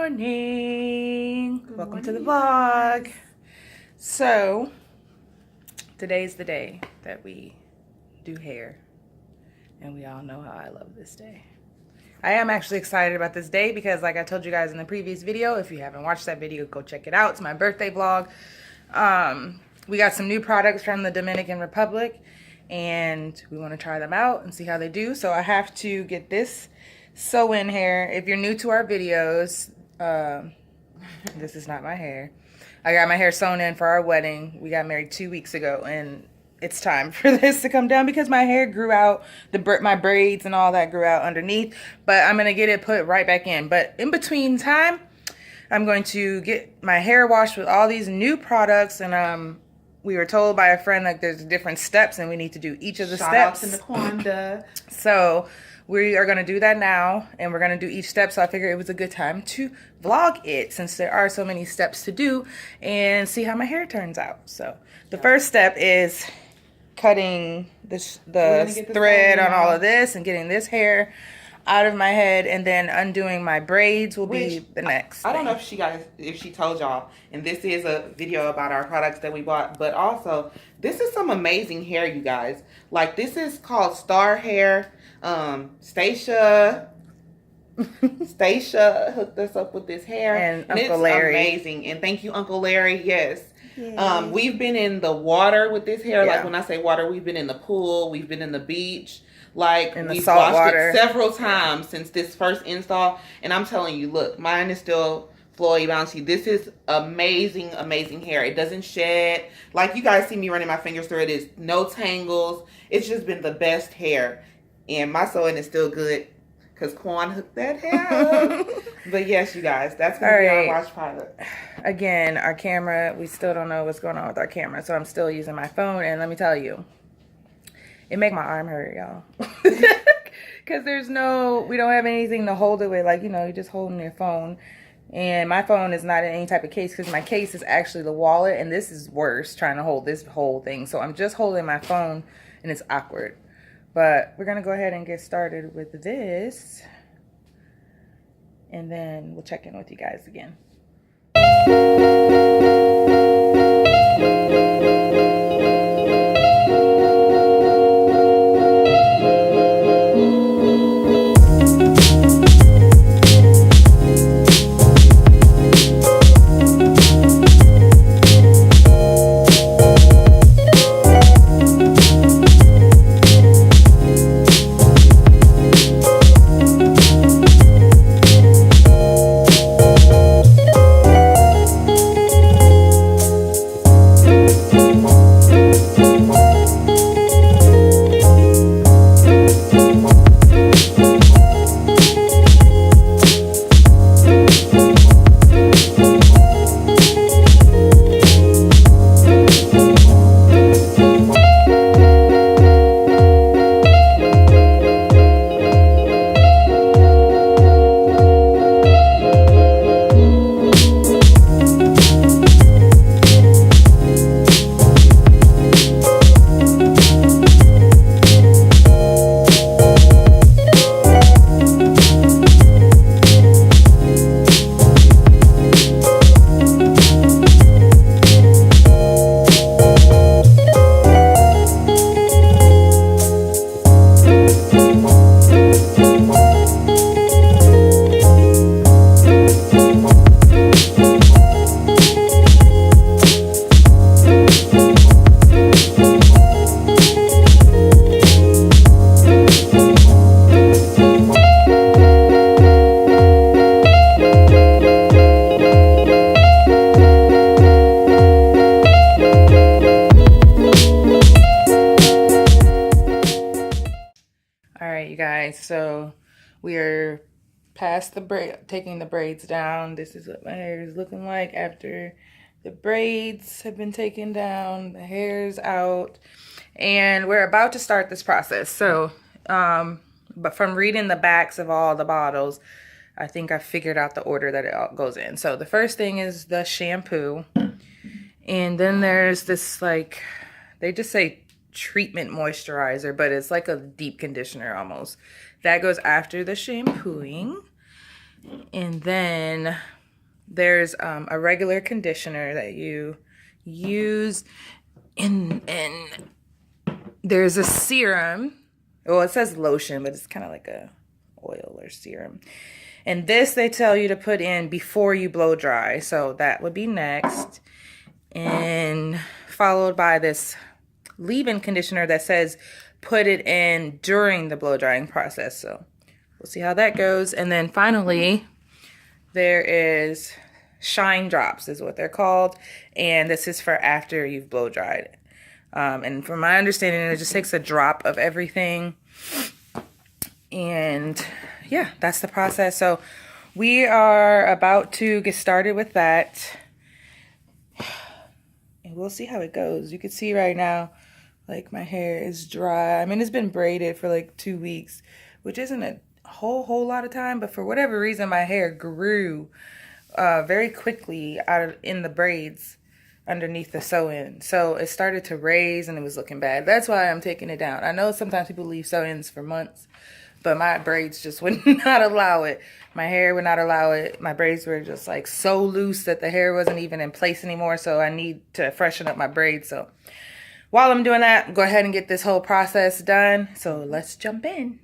morning. Welcome to the vlog. So today's the day that we do hair, and we all know how I love this day. I am actually excited about this day because, like I told you guys in the previous video, if you haven't watched that video, go check it out. It's my birthday vlog. We got some new products from the Dominican Republic, and we want to try them out and see how they do. So I have to get this sew-in hair. If you're new to our videos, this is not my hair. I got my hair sewn in for our wedding. We got married 2 weeks ago, and it's time for this to come down because my hair grew out, my braids and all that grew out underneath, but I'm gonna get it put right back in. But in between time, I'm going to get my hair washed with all these new products, and we were told by a friend like there's different steps and we need to do each of the steps. Shout out to Naquanda. So we are going to do that now, and we're going to do each step. So I figured it was a good time to vlog it since there are so many steps to do and see how my hair turns out. So the first step is cutting the thread on all of this and getting this hair out of my head, and then undoing my braids will be the next I don't know if she told y'all, and this is a video about our products that we bought, but also this is some amazing hair, you guys. Like, this is called Star Hair. Stacia hooked us up with this hair, and Uncle it's Larry. Amazing. And thank you, Uncle Larry. Yes. We've been in the water with this hair. Like, when I say water, we've been in the pool, we've been in the beach. Like, we've washed it several times since this first install. And I'm telling you, look, mine is still flowy, bouncy. This is amazing, amazing hair. It doesn't shed. Like, you guys see me running my fingers through it. It's no tangles. It's just been the best hair. And my sewing is still good because Quan hooked that hair up. But yes, you guys, that's going to be our wash product. Again, our camera, we still don't know what's going on with our camera. So I'm still using my phone. And let me tell you, it make my arm hurt, y'all. Because we don't have anything to hold it with. Like, you know, you're just holding your phone. And my phone is not in any type of case because my case is actually the wallet. And this is worse, trying to hold this whole thing. So I'm just holding my phone, and it's awkward. But we're going to go ahead and get started with this. And then we'll check in with you guys again. So we are past taking the braids down. This is what my hair is looking like after the braids have been taken down, the hair's out, and we're about to start this process. So but from reading the backs of all the bottles, I think I figured out the order that it all goes in. So the first thing is the shampoo, and then there's this, like, they just say treatment moisturizer, but it's like a deep conditioner almost. That goes after the shampooing. And then there's a regular conditioner that you use, and there's a serum. Well, it says lotion, but it's kind of like a oil or serum. And this they tell you to put in before you blow dry. So that would be next. And followed by this leave-in conditioner that says put it in during the blow drying process. So we'll see how that goes. And then finally, there is shine drops is what they're called. And this is for after you've blow dried. And from my understanding, it just takes a drop of everything. And yeah, that's the process. So we are about to get started with that. And we'll see how it goes. You can see right now, like, my hair is dry. I mean, it's been braided for like 2 weeks, which isn't a whole lot of time. But for whatever reason, my hair grew very quickly in the braids underneath the sew-in. So it started to raise and it was looking bad. That's why I'm taking it down. I know sometimes people leave sew-ins for months, but my braids just would not allow it. My hair would not allow it. My braids were just like so loose that the hair wasn't even in place anymore. So I need to freshen up my braids. So while I'm doing that, go ahead and get this whole process done. So let's jump in.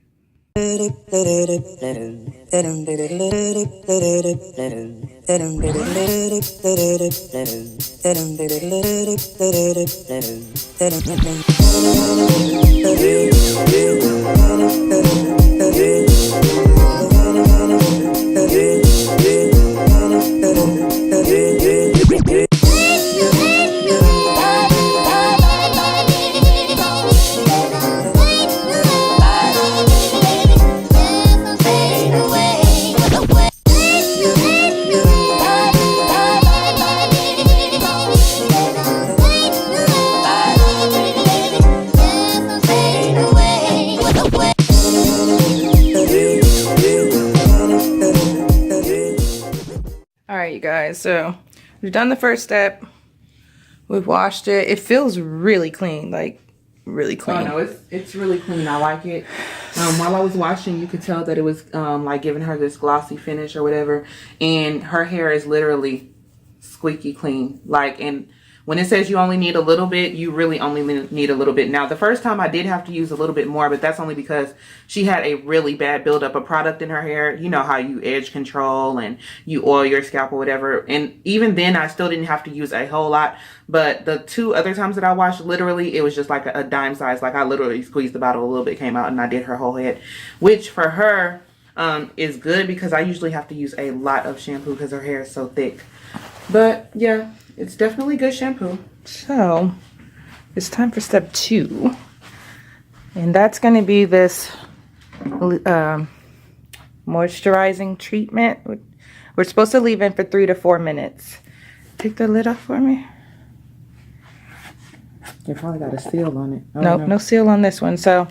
You guys, so we've done the first step. We've washed it. It feels really clean, like really clean. Oh no, it's really clean. I like it. While I was washing, you could tell that it was like giving her this glossy finish or whatever, and her hair is literally squeaky clean. Like, and when it says you only need a little bit, you really only need a little bit. Now, the first time I did have to use a little bit more, but that's only because she had a really bad buildup of product in her hair. You know how you edge control and you oil your scalp or whatever. And even then, I still didn't have to use a whole lot. But the 2 other times that I washed, literally, it was just like a dime size. Like, I literally squeezed the bottle, a little bit came out, and I did her whole head. Which, for her, is good because I usually have to use a lot of shampoo because her hair is so thick. But, yeah. It's definitely good shampoo. So, it's time for step 2. And that's going to be this moisturizing treatment. We're supposed to leave in for 3 to 4 minutes. Take the lid off for me. You probably got a seal on it. Nope, no seal on this one. So,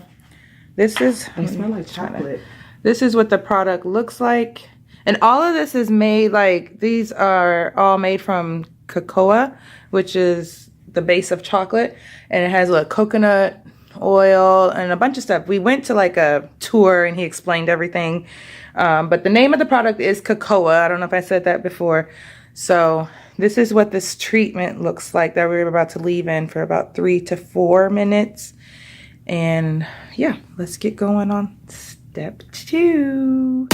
this is... They smell like chocolate. This is what the product looks like. And all of this is made, like, these are all made from cocoa, which is the base of chocolate, and it has like coconut oil and a bunch of stuff. We went to like a tour and he explained everything, but the name of the product is cocoa. I don't know if I said that before. So this is what this treatment looks like that we're about to leave in for about 3 to 4 minutes. And yeah, let's get going on step 2.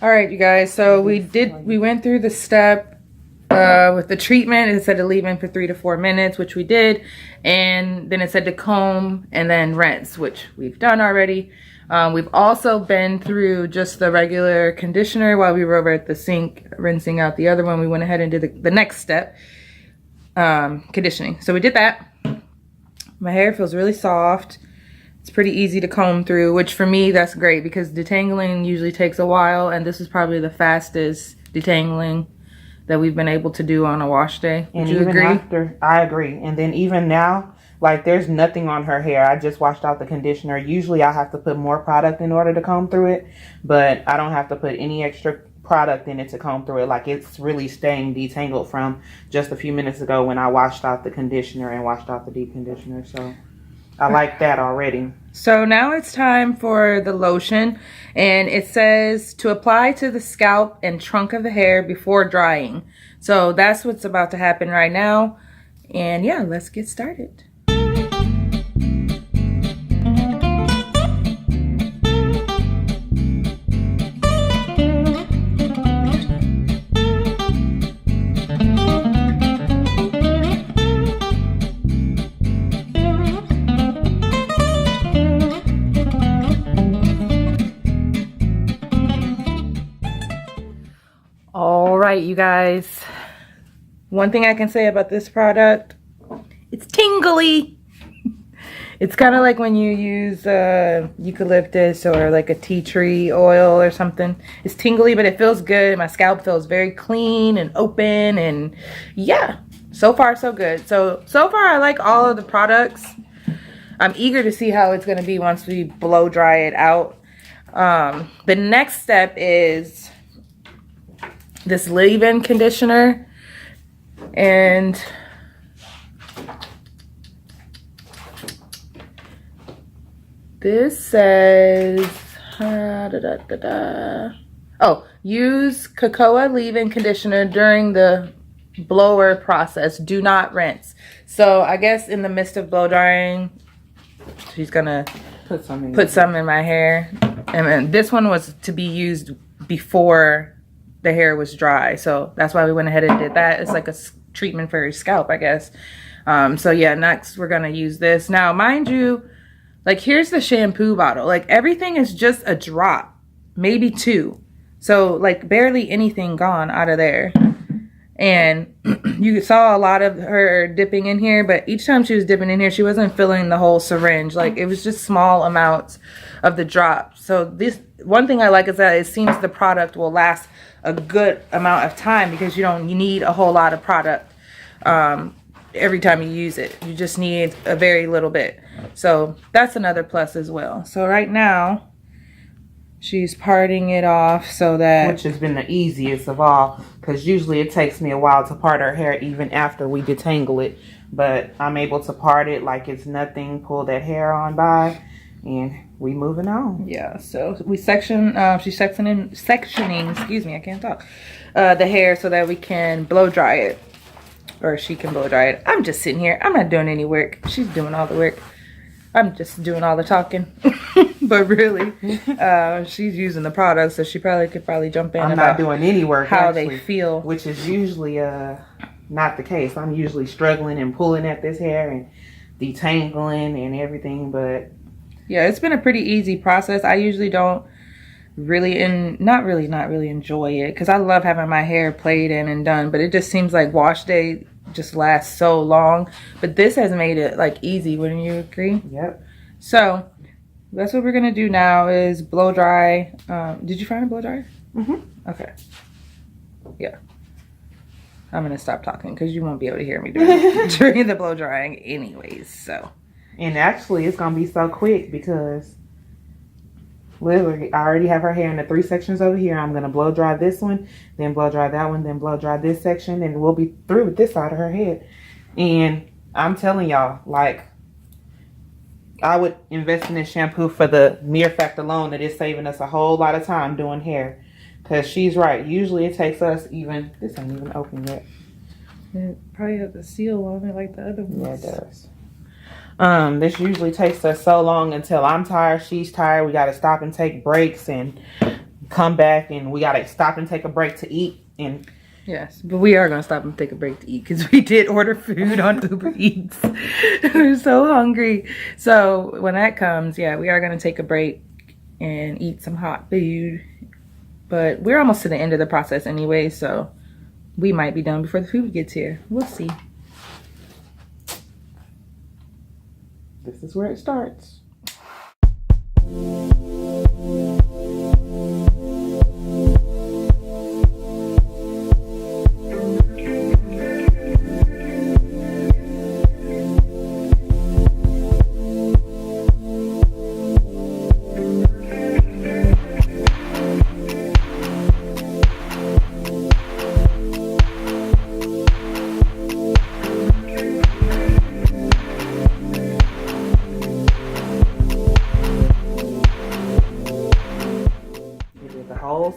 All right, you guys, so we went through the step With the treatment, it said to leave in for 3 to 4 minutes, which we did. And then it said to comb and then rinse, which we've done already. We've also been through just the regular conditioner while we were over at the sink rinsing out the other one. We went ahead and did the next step, conditioning. So we did that. My hair feels really soft. It's pretty easy to comb through, which for me, that's great because detangling usually takes a while, and this is probably the fastest detangling that we've been able to do on a wash day. Would you agree? After, I agree. And then even now, like, there's nothing on her hair. I just washed out the conditioner. Usually I have to put more product in order to comb through it, but I don't have to put any extra product in it to comb through it. Like, it's really staying detangled from just a few minutes ago when I washed out the conditioner and washed out the deep conditioner. So I like that already. So now it's time for the lotion, and it says to apply to the scalp and trunk of the hair before drying. So that's what's about to happen right now. And yeah, let's get started. All right, you guys. One thing I can say about this product, it's tingly. It's kind of like when you use eucalyptus or like a tea tree oil or something. It's tingly, but it feels good. My scalp feels very clean and open, and yeah, so far so good. So far I like all of the products. I'm eager to see how it's going to be once we blow dry it out. The next step is this leave-in conditioner, and this says oh, use cocoa leave-in conditioner during the blower process. Do not rinse. So I guess in the midst of blow drying, she's gonna put some in my hair, and then this one was to be used before the hair was dry, so that's why we went ahead and did that. It's like a treatment for your scalp, I guess. So yeah, next we're gonna use this. Now, mind you, like, here's the shampoo bottle. Like, everything is just a drop, maybe 2. So like barely anything gone out of there. And you saw a lot of her dipping in here, but each time she was dipping in here, she wasn't filling the whole syringe. Like, it was just small amounts of the drop. So this one thing I like is that it seems the product will last a good amount of time because you need a whole lot of product every time you use it. You just need a very little bit. So that's another plus as well. So right now she's parting it off so that, which has been the easiest of all, because usually it takes me a while to part her hair even after we detangle it, but I'm able to part it like it's nothing, pull that hair on by, and we moving on. Yeah, so we she's sectioning, excuse me, I can't talk, the hair so that we can blow dry it, or she can blow dry it. I'm just sitting here. I'm not doing any work. She's doing all the work. I'm just doing all the talking. But really, she's using the product, so she could jump in. I'm not doing any work, how actually, they feel, which is usually not the case. I'm usually struggling and pulling at this hair and detangling and everything, but yeah, it's been a pretty easy process. I usually don't really not really enjoy it because I love having my hair played in and done, but it just seems like wash day just lasts so long. But this has made it like easy, wouldn't you agree? Yep. So that's what we're gonna do now is blow dry. Did you find a blow dryer? Mm-hmm. Okay. Yeah. I'm gonna stop talking because you won't be able to hear me during the blow drying anyways. So. And actually, it's gonna be so quick because literally, I already have her hair in the 3 sections over here. I'm gonna blow dry this one, then blow dry that one, then blow dry this section, and we'll be through with this side of her head. And I'm telling y'all, like, I would invest in this shampoo for the mere fact alone that it's saving us a whole lot of time doing hair. Because she's right. Usually it takes us this ain't even open yet. It probably has the seal on it like the other ones. Yeah, it does. This usually takes us so long until I'm tired, she's tired. We got to stop and take breaks and come back, and we got to stop and take a break to eat. And Yes, but we are going to stop and take a break to eat because we did order food on Uber Eats. We're so hungry. So when that comes, yeah, we are going to take a break and eat some hot food. But we're almost to the end of the process anyway, so we might be done before the food gets here. We'll see. This is where it starts.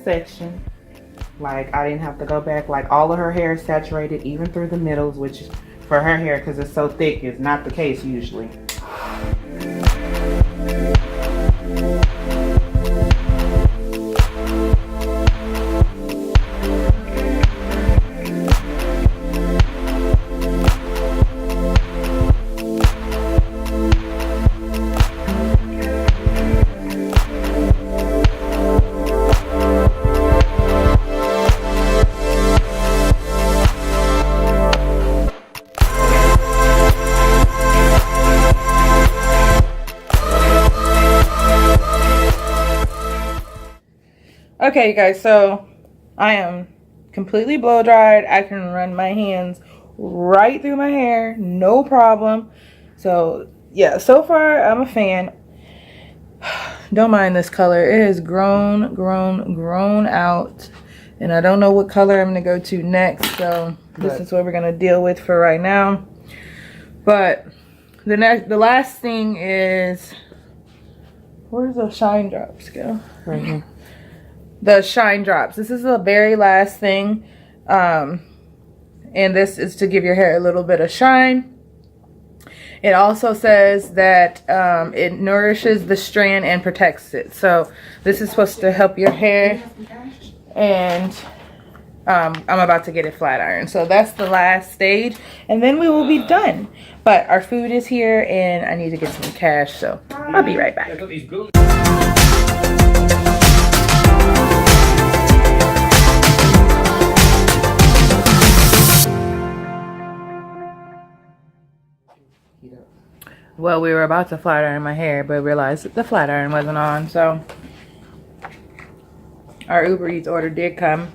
Section, like I didn't have to go back, like all of her hair is saturated even through the middles, which for her hair, because it's so thick, is not the case usually. Okay, you guys, so I am completely blow dried. I can run my hands right through my hair, no problem. So yeah, so far I'm a fan. Don't mind this color. It has grown out, and I don't know what color I'm gonna go to next. So this is what we're gonna deal with for right now. But the last thing is, where's those shine drops go? Right here. The shine drops. This is the very last thing, and this is to give your hair a little bit of shine. It also says that it nourishes the strand and protects it. So this is supposed to help your hair, and I'm about to get it flat ironed. So that's the last stage, and then we will be done. But our food is here, and I need to get some cash, so I'll be right back. Well, we were about to flat iron my hair, but realized that the flat iron wasn't on, so our Uber Eats order did come.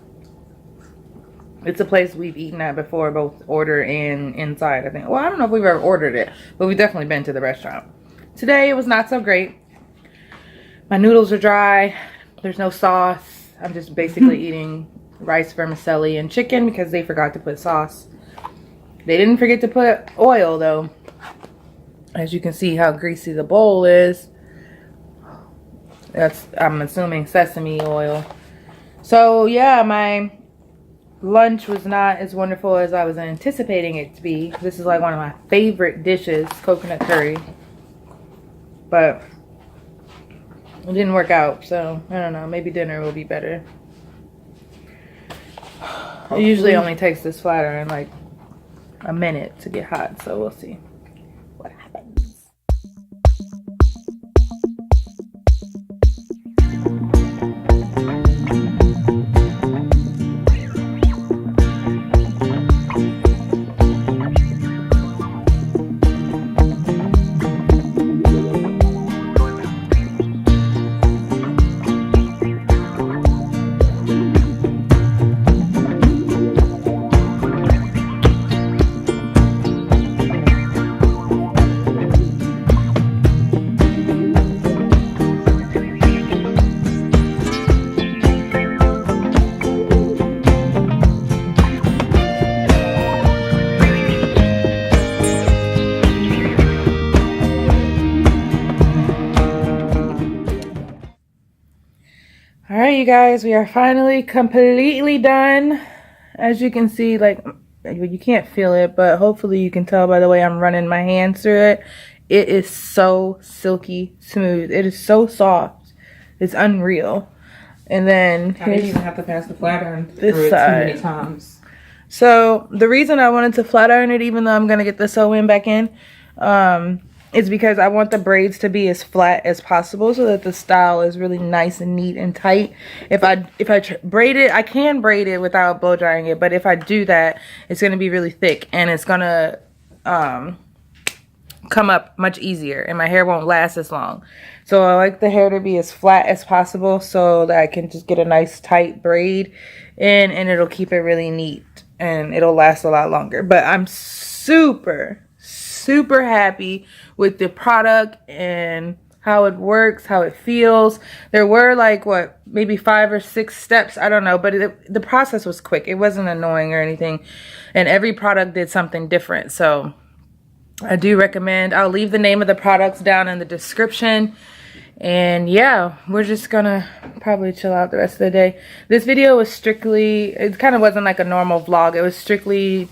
It's a place we've eaten at before, both order and inside, I think. Well, I don't know if we've ever ordered it, but we've definitely been to the restaurant. Today, it was not so great. My noodles are dry. There's no sauce. I'm just basically eating rice vermicelli and chicken because they forgot to put sauce. They didn't forget to put oil, though. As you can see how greasy the bowl is. That's, I'm assuming, sesame oil. So yeah, my lunch was not as wonderful as I was anticipating it to be. This is like one of my favorite dishes, coconut curry. But it didn't work out, so I don't know, maybe dinner will be better. It usually only takes this flat iron like a minute to get hot, so we'll see what happens. Alright, you guys, we are finally completely done. As you can see, like, you can't feel it, but hopefully you can tell by the way I'm running my hands through it. It is so silky smooth. It is so soft. It's unreal. And then I didn't even have to pass the flat iron this through it side. too many times. So the reason I wanted to flat iron it, even though I'm going to get the sew-in back in, is because I want the braids to be as flat as possible so that the style is really nice and neat and tight. If I braid it, I can braid it without blow drying it, but if I do that, it's going to be really thick and it's going to come up much easier and my hair won't last as long. So I like the hair to be as flat as possible so that I can just get a nice tight braid in, and it'll keep it really neat and it'll last a lot longer. But I'm super happy with the product and how it works, how it feels. There were like what, maybe 5 or 6 steps, I don't know, but the process was quick. It wasn't annoying or anything, and every product did something different. So I do recommend. I'll leave the name of the products down in the description. And yeah, we're just gonna probably chill out the rest of the day. This video was strictly, it kind of wasn't like a normal vlog. It was strictly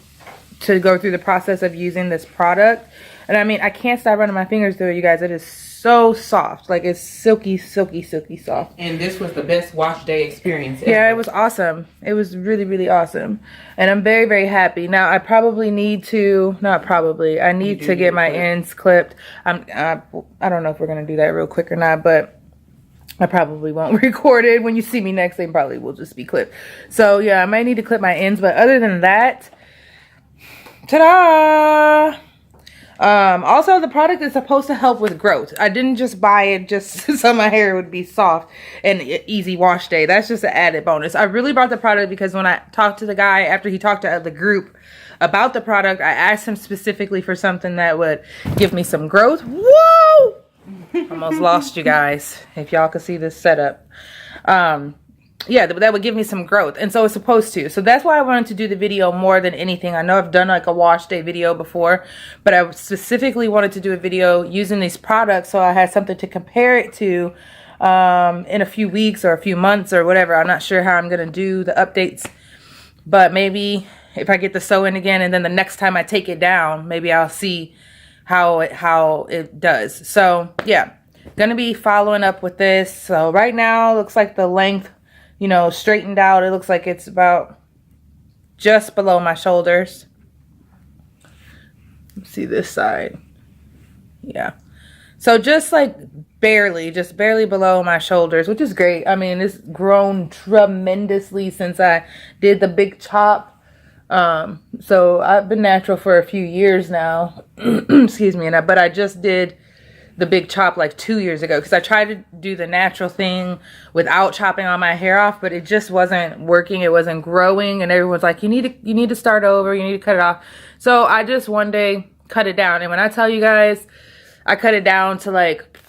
to go through the process of using this product. And I mean, I can't stop running my fingers through it, you guys. It is so soft. Like, it's silky soft. And this was the best wash day experience ever. Yeah, it was awesome. It was really awesome. And I'm very happy. Now, I probably need to, I need to get my ends clipped. I don't know if we're going to do that real quick or not, but I probably won't record it. When you see me next, they probably will just be clipped. So, yeah, I might need to clip my ends. But other than that, ta-da! Also, the product is supposed to help with growth. I didn't just buy it just so my hair would be soft and easy wash day. That's just an added bonus. I really bought the product because when I talked to the guy after he talked to the group about the product, I asked him specifically for something that would give me some growth. Whoa! Almost lost you guys. If y'all could see this setup. Yeah, that would give me some growth, and so it's supposed to. So that's why I wanted to do the video more than anything. I know I've done like a wash day video before, but I specifically wanted to do a video using these products so I had something to compare it to in a few weeks or a few months or whatever. I'm not sure how I'm going to do the updates, but maybe if I get the sew-in again and then the next time I take it down, maybe I'll see how it does. So yeah, gonna be following up with this. So right now, looks like the length, you know, straightened out. It looks like it's about just below my shoulders. Let's see this side. Yeah. So just like barely below my shoulders, which is great. I mean, it's grown tremendously since I did the big chop. So I've been natural for a few years now. Excuse me. But I just did the big chop like 2 years ago because I tried to do the natural thing without chopping all my hair off, but it just wasn't working. It wasn't growing, and everyone's like, you need to start over, you need to cut it off. So I just one day cut it down, and when I tell you guys, I cut it down to like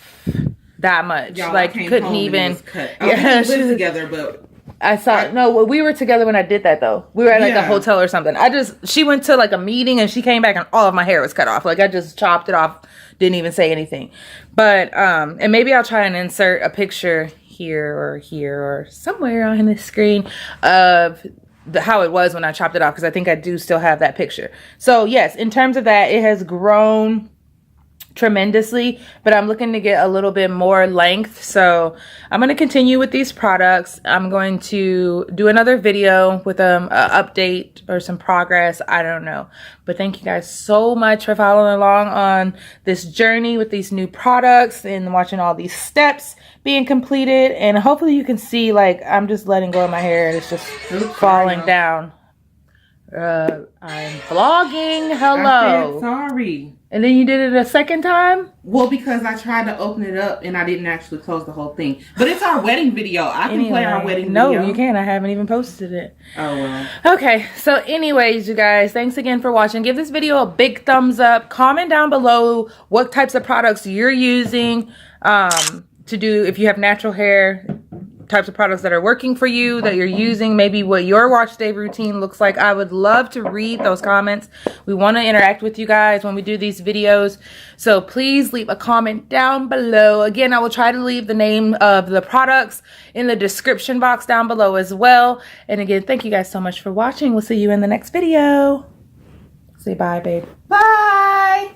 that much. Like, couldn't even cut. Yeah, we lived together, but I saw no, we were together when I did that though. We were at like a hotel or something. She went to like a meeting and she came back and all of my hair was cut off. Like, I just chopped it off, didn't even say anything. But and maybe I'll try and insert a picture here or somewhere on the screen of how it was when I chopped it off, because I think I do still have that picture. So yes, in terms of that, it has grown tremendously, but I'm looking to get a little bit more length. So I'm going to continue with these products. I'm going to do another video with an update or some progress. I don't know. But thank you guys so much for following along on this journey with these new products and watching all these steps being completed. And hopefully you can see, like, I'm just letting go of my hair and it's just falling down. I'm vlogging. Hello. I said sorry. And then you did it a second time? Well, because I tried to open it up and I didn't actually close the whole thing. But it's our wedding video. I can play our wedding video. No, you can't. I haven't even posted it. Oh, well. Okay. So anyways, you guys, thanks again for watching. Give this video a big thumbs up. Comment down below what types of products you're using to do, if you have natural hair, types of products that are working for you, that you're using, maybe what your wash day routine looks like. I would love to read those comments. We want to interact with you guys when we do these videos, so please leave a comment down below. Again, I will try to leave the name of the products in the description box down below as well. And again, thank you guys so much for watching. We'll see you in the next video. Say bye, babe. Bye.